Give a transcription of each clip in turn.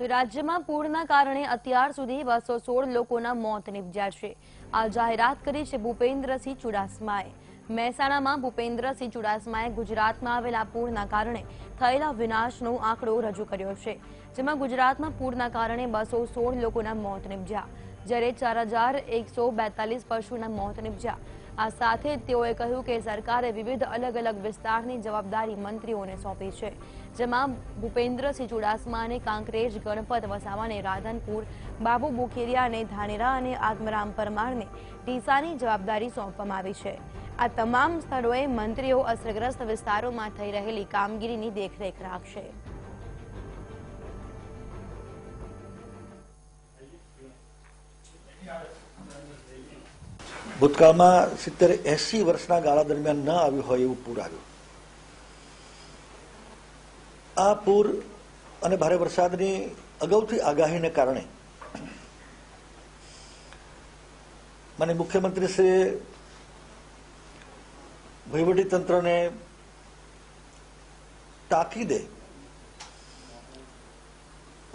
રાજ્યમાં પૂરના કારણે અત્યાર સુધી 216 લોકોના મોત નિપજ્યા છે. આ જાહેરાત કરી છે ભૂપેન્દ્રસિંહ ચુડાસમાએ. મહેસાણામાં ભૂપેન્દ્રસિંહ ચુડાસમાએ ગુજરાતમાં આવેલા પૂરના કારણે થયેલા વિનાશનો આંકડો રજૂ કર્યો છે, જેમાં ગુજરાતમાં પૂરના કારણે 216 લોકોના મોત નિપજ્યા, જ્યારે 4142 પશુના મોત નિપજ્યા. આ સાથે તેઓએ કહ્યું કે સરકારે વિવિધ અલગ અલગ વિસ્તારની જવાબદારી મંત્રીઓને સોંપી છે, જેમાં ભૂપેન્દ્રસિંહ ચુડાસમાને કાંકરેજ, ગણપત વસાવાને રાધનપુર, બાબુ બોખીરિયાને ધાનેરા અને આત્મરામ પરમારને ડીસાની જવાબદારી સોંપવામાં આવી છે. આ તમામ સ્થળોએ મંત્રીઓ અસરગ્રસ્ત વિસ્તારોમાં થઈ રહેલી કામગીરીની દેખરેખ રાખશે. ભૂતકાળમાં 70-80 વર્ષના ગાળા દરમિયાન ન આવ્યું હોય એવું પૂર આવ્યું. આ પૂર અને ભારે વરસાદની અગાઉથી આગાહીને કારણે માનનીય મુખ્યમંત્રીશ્રીએ વહીવટીતંત્રને તાકીદે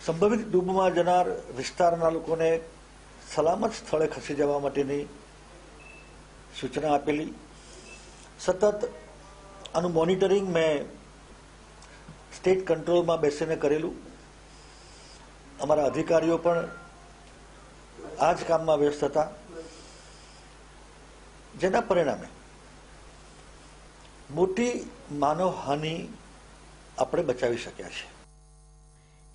સંભવિત ડૂબમાં જનાર વિસ્તારના લોકોને સલામત સ્થળે ખસી જવા માટેની સૂચના આપેલી. સતત આનું મોનિટરિંગ મેં સ્ટેટ કંટ્રોલમાં બેસીને કરેલું. અમારા અધિકારીઓ પણ આ જ કામમાં વ્યસ્ત હતા, જેના પરિણામે મોટી માનવહાનિ આપણે બચાવી શક્યા છે.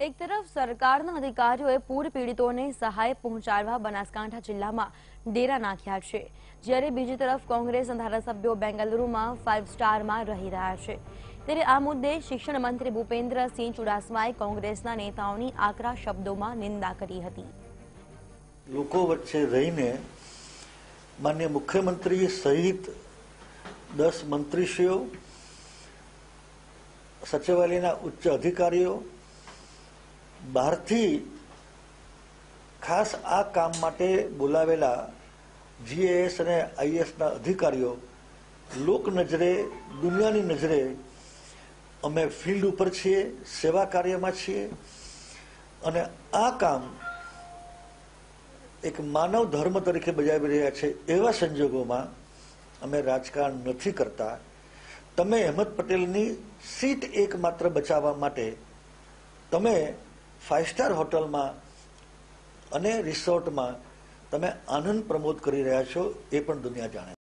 એક તરફ સરકારના અધિકારીઓએ પૂર પીડિતોને સહાય પહોંચાડવા બનાસકાંઠા જિલ્લામાં ડેરા નાખ્યા છે, જ્યારે બીજી તરફ કોંગ્રેસના ધારાસભ્યો બેંગલુરુમાં 5 સ્ટારમાં રહી રહ્યા છે. ત્યારે આ મુદ્દે શિક્ષણ મંત્રી ભૂપેન્દ્રસિંહ ચુડાસમાએ કોંગ્રેસના નેતાઓની આકરા શબ્દોમાં નિંદા કરી હતી. લોકો વચ્ચે રહીને માનનીય મુખ્યમંત્રી સહિત 10 મંત્રીશ્રીઓ, સચિવાલયના ઉચ્ચ અધિકારીઓ, બહારથી ખાસ આ કામ માટે બોલાવેલા જીએએસ અને આઈએસના અધિકારીઓ લોક નજરે, દુનિયાની નજરે અમે ફિલ્ડ ઉપર છીએ, સેવા કાર્યમાં છીએ, અને આ કામ એક માનવ ધર્મ તરીકે બજાવી રહ્યા છે. એવા સંજોગોમાં અમે રાજકારણ નથી કરતા. તમે અહેમદ પટેલની સીટ એકમાત્ર બચાવવા માટે તમે 5 સ્ટાર હોટલમાં અને રિસોર્ટમાં તમે આનંદ પ્રમોદ કરી રહ્યા છો, એ પણ દુનિયા જાણે.